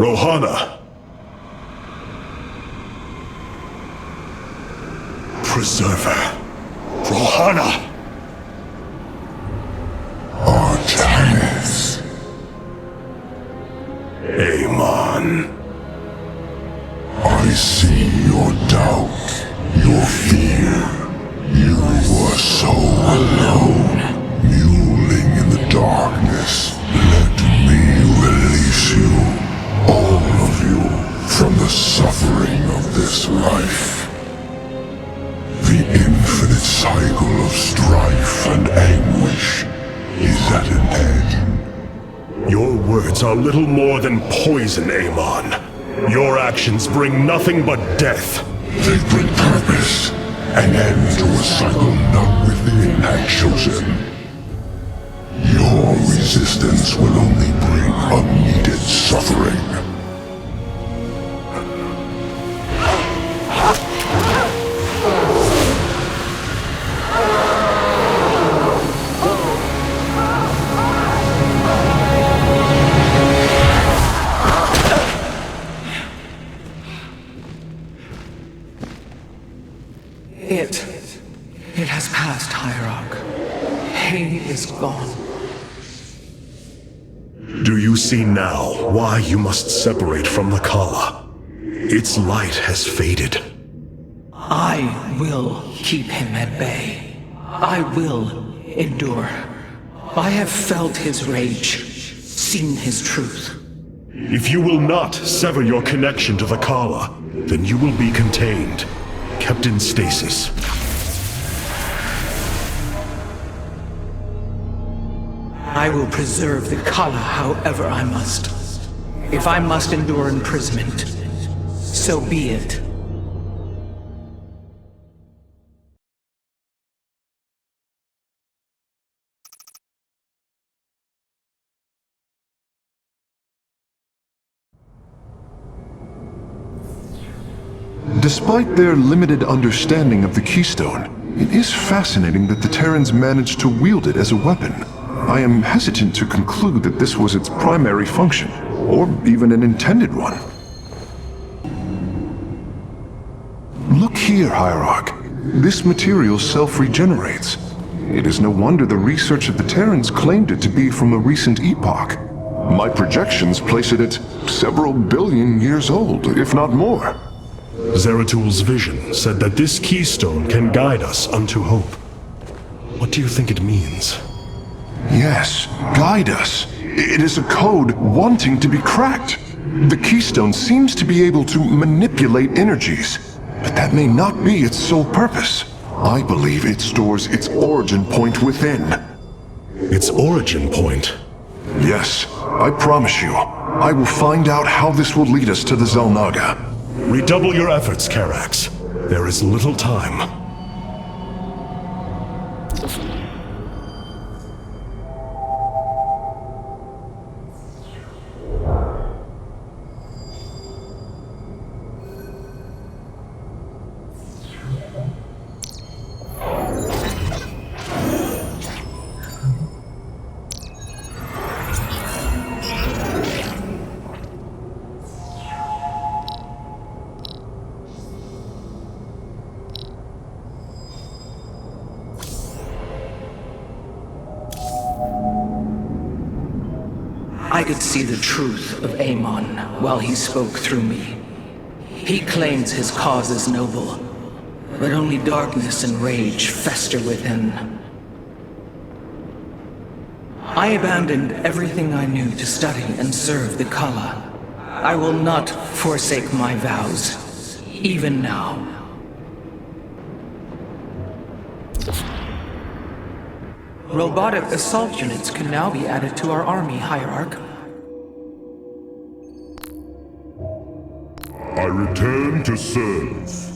Rohana! Preserver. Rohana! Artanis. Amon. I see your doubt, your fear. You were so alone, mewling in the darkness. Let me release you, all of you, from the suffering of this life. The infinite cycle of strife and anguish is at an end. Your words are little more than poison, Amon. Your actions bring nothing but death. They bring purpose, an end to a cycle none within had chosen. Your resistance will only bring unneeded suffering. It has passed, Hierarch. He is gone. Do you see now why you must separate from the Kala? Its light has faded. I will keep him at bay. I will endure. I have felt his rage, seen his truth. If you will not sever your connection to the Kala, then you will be contained, kept in stasis. I will preserve the Kala however I must. If I must endure imprisonment, so be it. Despite their limited understanding of the keystone, it is fascinating that the Terrans managed to wield it as a weapon. I am hesitant to conclude that this was its primary function, or even an intended one. Look here, Hierarch. This material self-regenerates. It is no wonder the research of the Terrans claimed it to be from a recent epoch. My projections place it at several billion years old, if not more. Zeratul vision said that this keystone can guide us unto hope. What do you think it means? Yes, guide us. It is a code wanting to be cracked. The keystone seems to be able to manipulate energies, but that may not be its sole purpose. I believe it stores its origin point within. Its origin point? Yes, I promise you. I will find out how this will lead us to the xel'naga. Redouble your efforts, Karax. There is little time. I could see the truth of Amon while he spoke through me. He claims his cause is noble, but only darkness and rage fester within. I abandoned everything I knew to study and serve the Kala. I will not forsake my vows, even now. Robotic assault units can now be added to our army, Hierarch. I return to serve.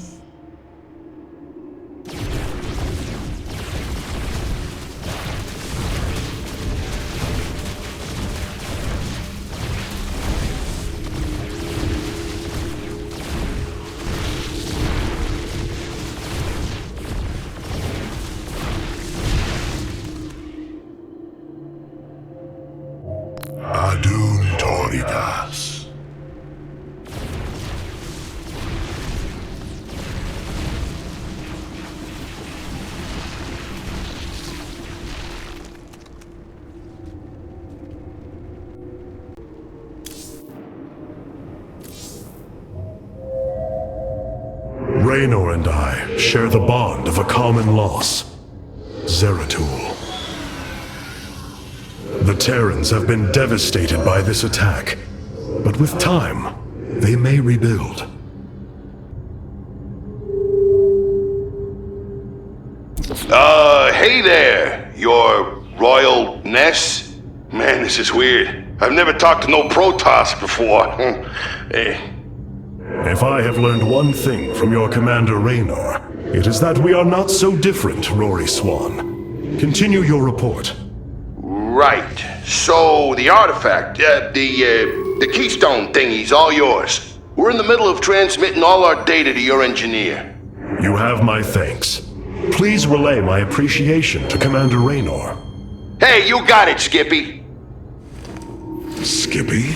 Adun Toridas. Raynor and I share the bond of a common loss. Zeratul. The Terrans have been devastated by this attack, but with time, they may rebuild. Hey there, your royalness. Man, this is weird. I've never talked to no Protoss before. If I have learned one thing from your Commander Raynor, it is that we are not so different, Rory Swan. Continue your report. Right. So, the artifact, the keystone thingy's all yours. We're in the middle of transmitting all our data to your engineer. You have my thanks. Please relay my appreciation to Commander Raynor. Hey, you got it, Skippy. Skippy?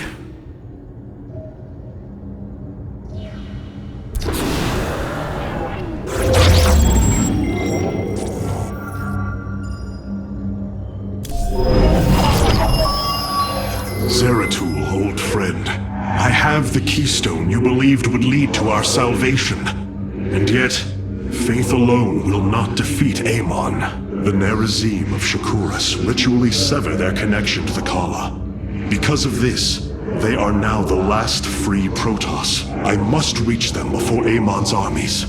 Zeratul, old friend. I have the keystone you believed would lead to our salvation. And yet, faith alone will not defeat Amon. The Nerazim of Shakuras ritually sever their connection to the Kala. Because of this, they are now the last free Protoss. I must reach them before Amon's armies.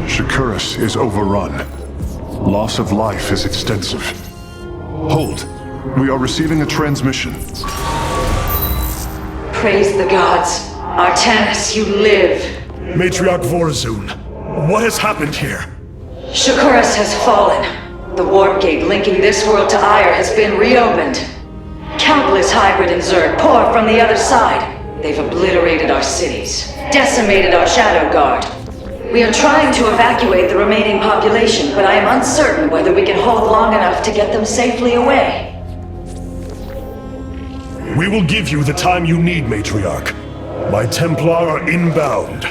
Shakuras is overrun. Loss of life is extensive. Hold. We are receiving a transmission. Praise the gods. Artanis, you live. Matriarch Vorazun, what has happened here? Shakuras has fallen. The warp gate linking this world to Ire has been reopened. Countless hybrid and Zerg pour from the other side. They've obliterated our cities, decimated our Shadow Guard. We are trying to evacuate the remaining population, but I am uncertain whether we can hold long enough to get them safely away. We will give you the time you need, Matriarch. My Templar are inbound.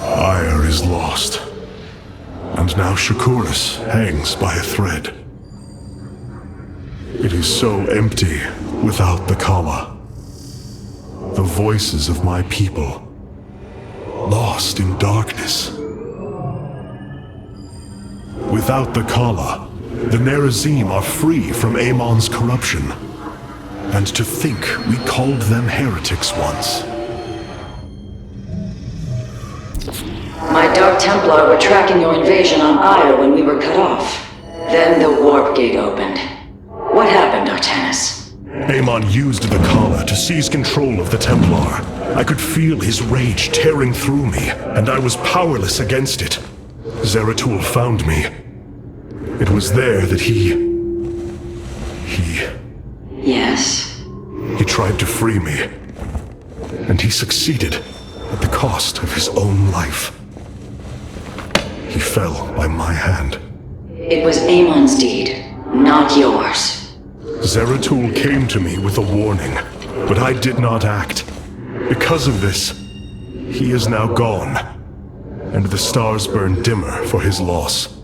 Ire is lost. And now Shakuras hangs by a thread. It is so empty without the Kala. The voices of my people, lost in darkness. Without the Kala, the Nerazim are free from Amon's corruption. And to think we called them heretics once. My Dark Templar were tracking your invasion on Ire when we were cut off. Then the warp gate opened. What happened, Artanis? Amon used the Kala to seize control of the Templar. I could feel his rage tearing through me, and I was powerless against it. Zeratul found me. It was there that he... Yes? He tried to free me. And he succeeded, at the cost of his own life. He fell by my hand. It was Amon's deed, not yours. Zeratul came to me with a warning, but I did not act. Because of this, he is now gone, and the stars burn dimmer for his loss.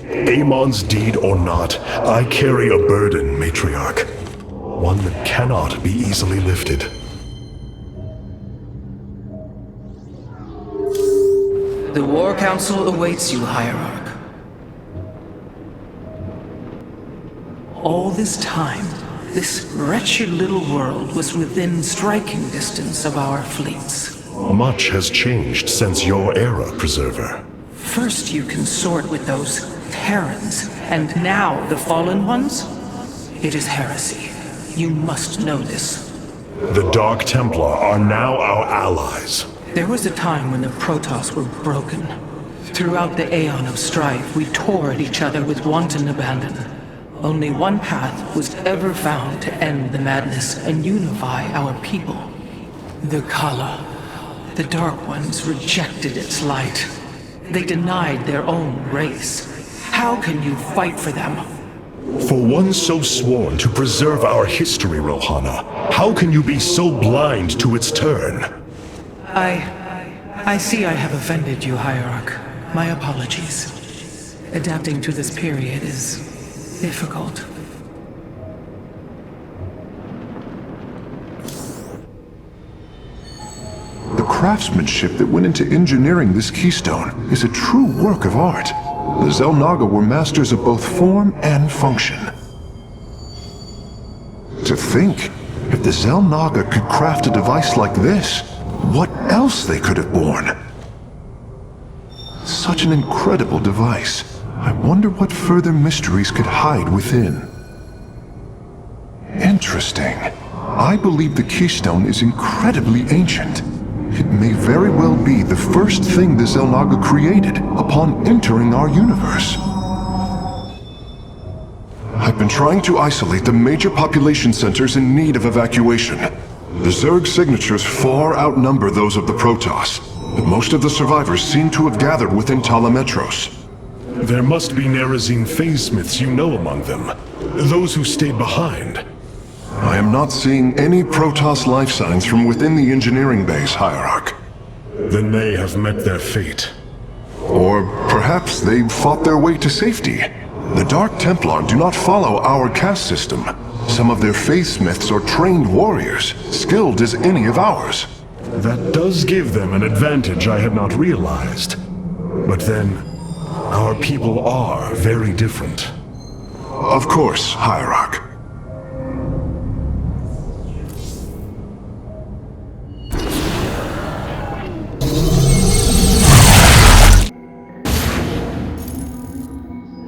Amon's deed or not, I carry a burden, Matriarch. One that cannot be easily lifted. The War Council awaits you, Hierarch. All this time, this wretched little world was within striking distance of our fleets. Much has changed since your era, Preserver. First you consort with those Terrans, and now the Fallen Ones? It is heresy. You must know this. The Dark Templar are now our allies. There was a time when the Protoss were broken. Throughout the Aeon of Strife, we tore at each other with wanton abandon. Only one path was ever found to end the madness and unify our people. The Kala. The Dark Ones rejected its light. They denied their own race. How can you fight for them? For one so sworn to preserve our history, Rohana, how can you be so blind to its turn? I see I have offended you, Hierarch. My apologies. Adapting to this period is difficult. The craftsmanship that went into engineering this keystone is a true work of art. The xel'naga were masters of both form and function. To think, if the xel'naga could craft a device like this, what else they could have borne? Such an incredible device. I wonder what further mysteries could hide within. Interesting. I believe the keystone is incredibly ancient. It may very well be the first thing the xel'naga created upon entering our universe. I've been trying to isolate the major population centers in need of evacuation. The Zerg signatures far outnumber those of the Protoss, but most of the survivors seem to have gathered within Talametros. There must be Nerazine phase-smiths you know among them. Those who stayed behind. I am not seeing any Protoss life signs from within the engineering base, Hierarch. Then they have met their fate. Or perhaps they fought their way to safety. The Dark Templar do not follow our caste system. Some of their faithsmiths are trained warriors, skilled as any of ours. That does give them an advantage I had not realized. But then, our people are very different. Of course, Hierarch.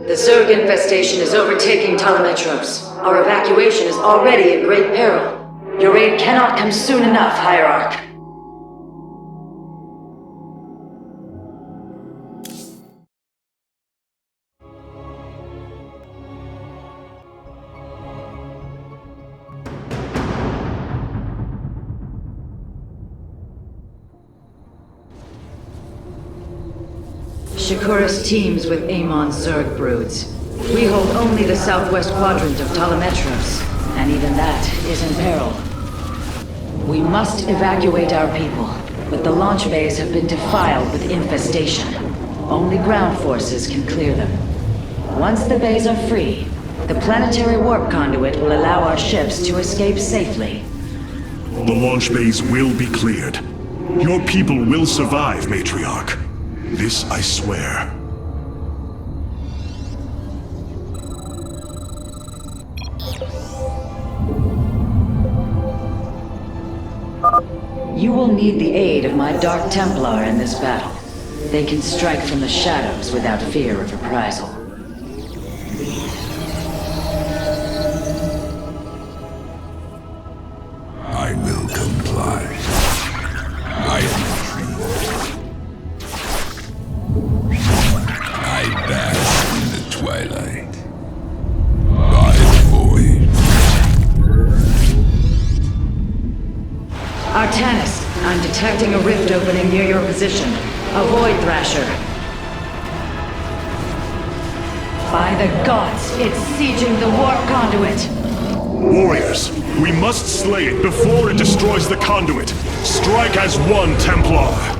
The Zerg infestation is overtaking Talametros. Our evacuation is already in great peril. Your aid cannot come soon enough, Hierarch. Shakuras teams with Amon's Zerg broods. We hold only the southwest quadrant of Talametros, and even that is in peril. We must evacuate our people, but the launch bays have been defiled with infestation. Only ground forces can clear them. Once the bays are free, the planetary warp conduit will allow our ships to escape safely. The launch bays will be cleared. Your people will survive, Matriarch. This I swear. You will need the aid of my Dark Templar in this battle. They can strike from the shadows without fear of reprisal. I will comply. I am free. I bask in the twilight. By the void. Artanis, I'm detecting a rift opening near your position. Avoid Thrasher. By the gods, it's sieging the warp conduit. Warriors, we must slay it before it destroys the conduit. Strike as one, Templar.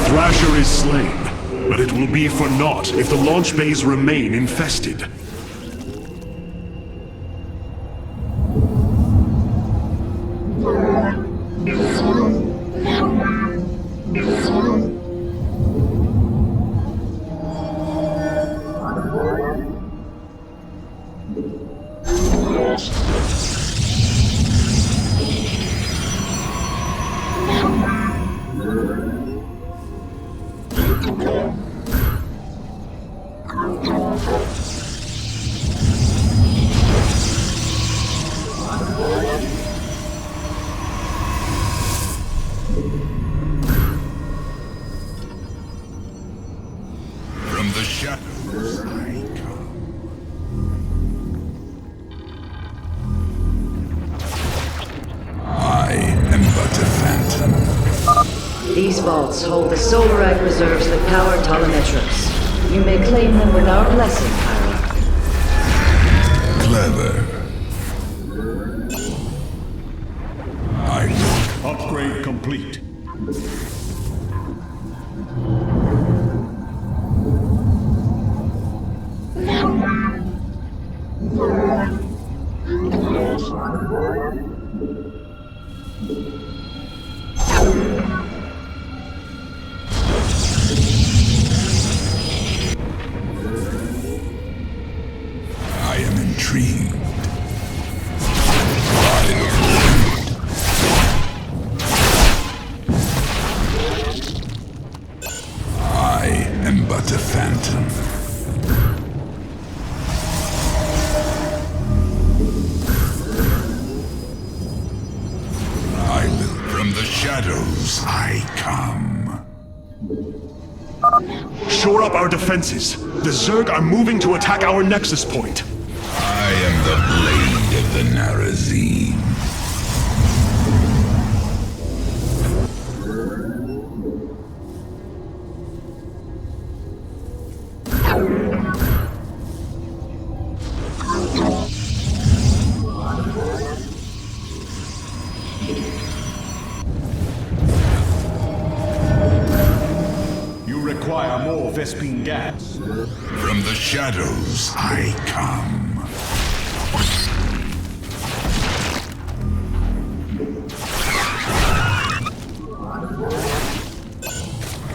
Thrasher is slain, but it will be for naught if the launch bays remain infested. These vaults hold the solarite reserves that power Talametros. You may claim them with our blessing, Hierarch. Clever. I will. Upgrade complete. I am intrigued. I am but a phantom. I will. From the shadows I come. Shore up our defenses. The Zerg are moving to attack our nexus point. I am the blade of the Narazim. You require more Vespine gas. From the shadows I come.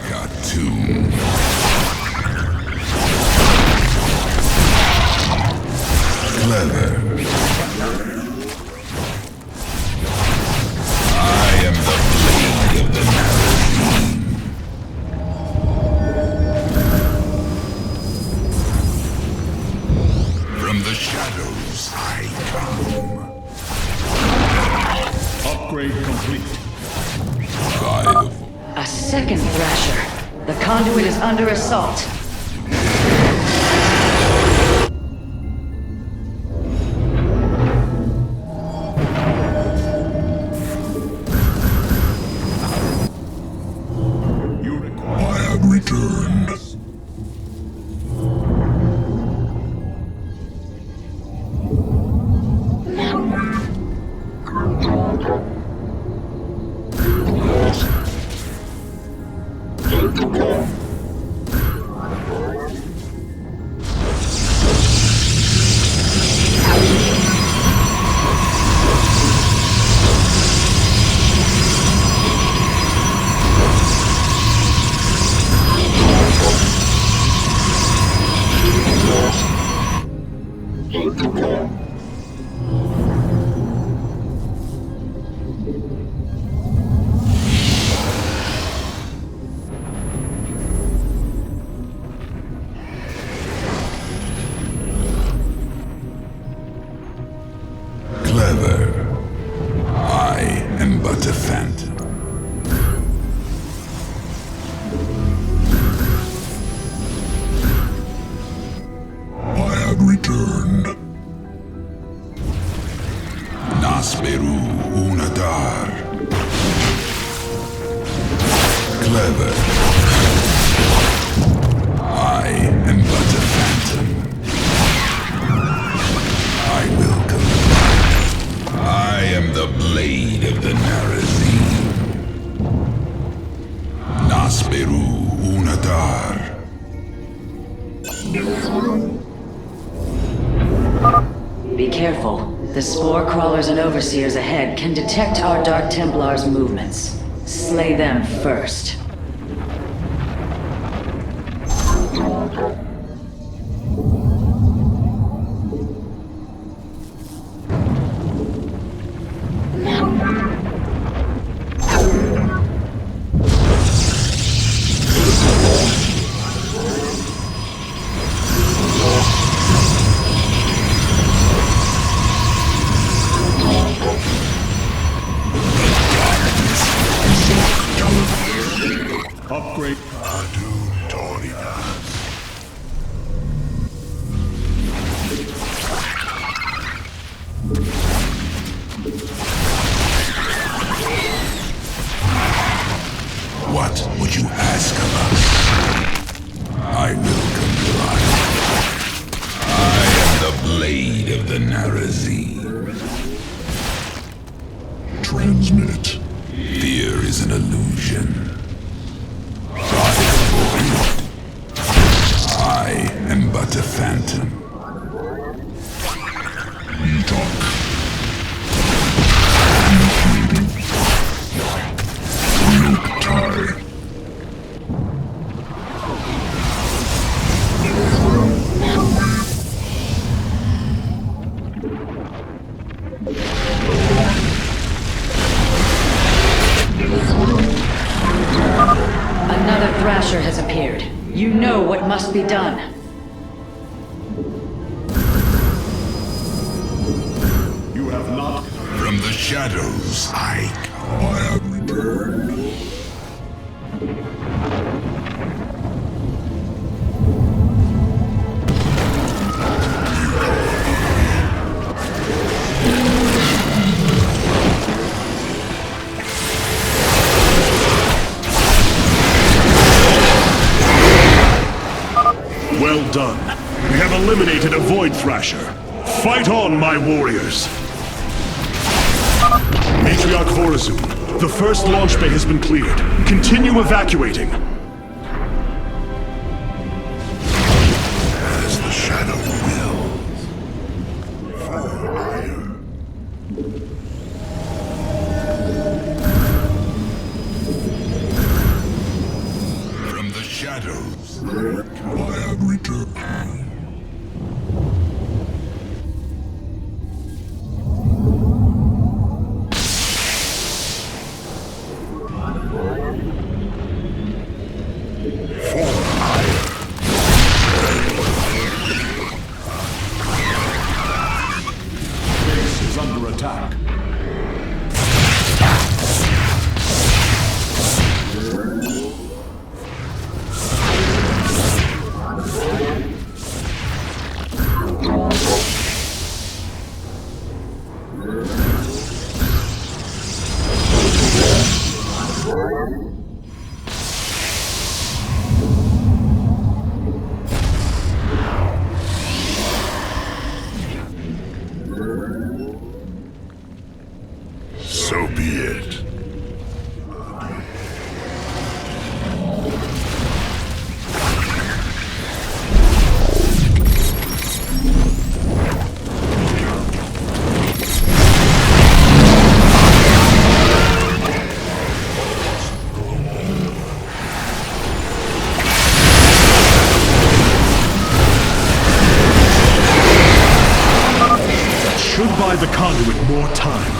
Got two. Clever. I am the blade of the Narazim. From the shadows I come. Upgrade complete. By A second Thrasher. The conduit is under assault. You require I have returned. Clever. I am but a phantom. I have returned. Nasperu Unadar. Clever. I am but a phantom. I will come. I am the blade of the Narazim. Nasperu Unadar. Be careful. The spore crawlers and overseers ahead can detect our Dark Templars' movements. Slay them first. upgrade. what you ask of us, I will comply. I am the blade of the Narazim. Transmit. Fear is an illusion. I am but a phantom. Talk. Another Thrasher has appeared. You know what must be done. You have not... From the shadows, I have returned. Well done. We have eliminated a Void Thrasher. Fight on, my warriors! Matriarch Vorazun, the first launch bay has been cleared. Continue evacuating. As the shadow wills. From the shadows, I have returned. Base is under attack. So be it. That should buy the conduit more time.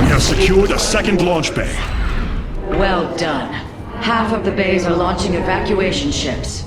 We have secured a second launch bay. Well done. Half of the bays are launching evacuation ships.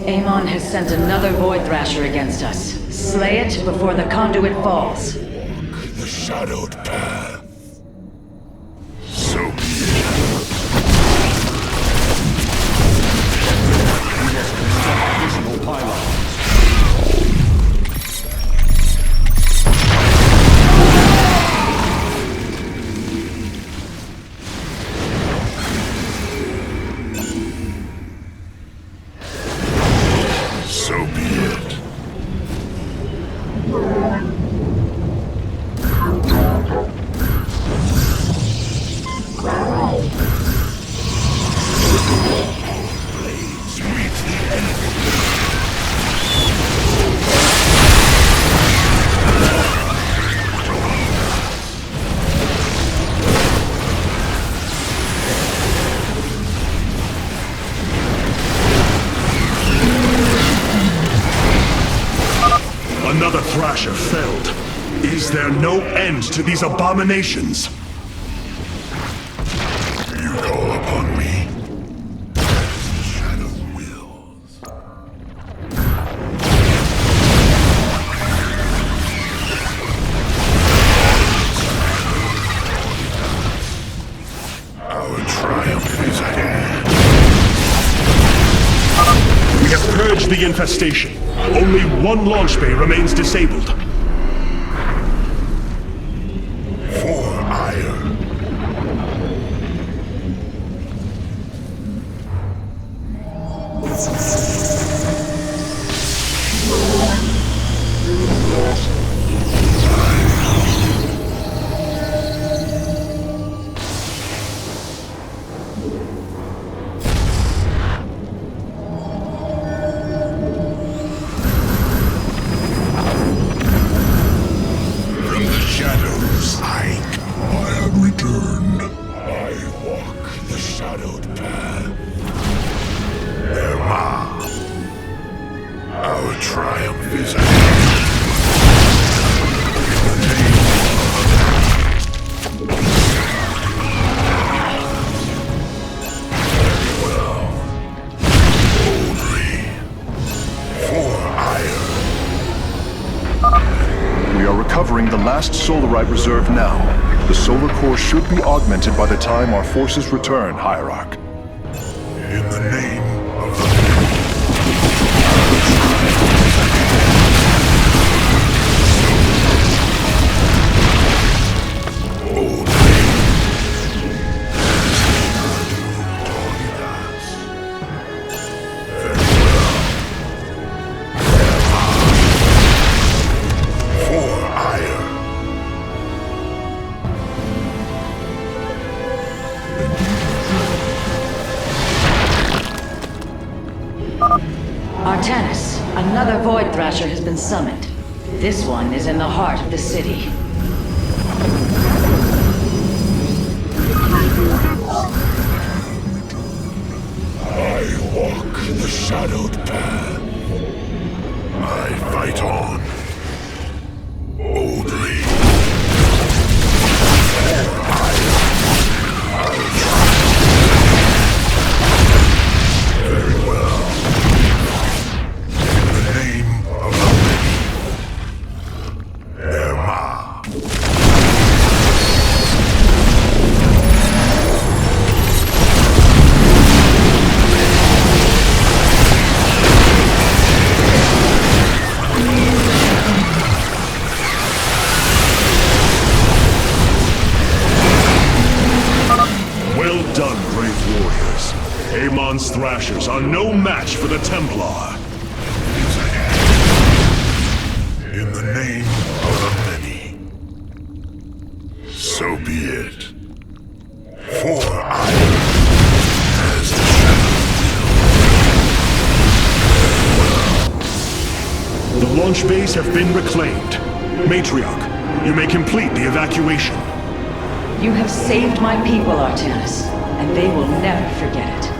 Amon has sent another Void Thrasher against us. Slay it before the conduit falls. The shadowed path. So be it. Additional pylons. So be it. Thrasher felled. Is there no end to these abominations? You call upon me? The shadow wills. Our triumph is at hand. We have purged the infestation. Only one launch bay remains disabled. For ire. From the shadows, I have returned. I walk the shadowed path. Erma. Our triumph is at hand. In the name very well. Boldly. For ire. We are recovering the last solarite reserve now. The solar core should be augmented by the time our forces return, Hierarch. In the name of the Artanis, another Void Thrasher has been summoned. This one is in the heart of the city. I walk the shadowed path. I fight on. Boldly. Very well. In the name of the many. Erma. Well done, brave warriors. Amon's Thrashers are no match for the Templar. In the name of the many. So be it. For I as the shadow. The launch bays have been reclaimed. Matriarch, you may complete the evacuation. You have saved my people, Artanis, and they will never forget it.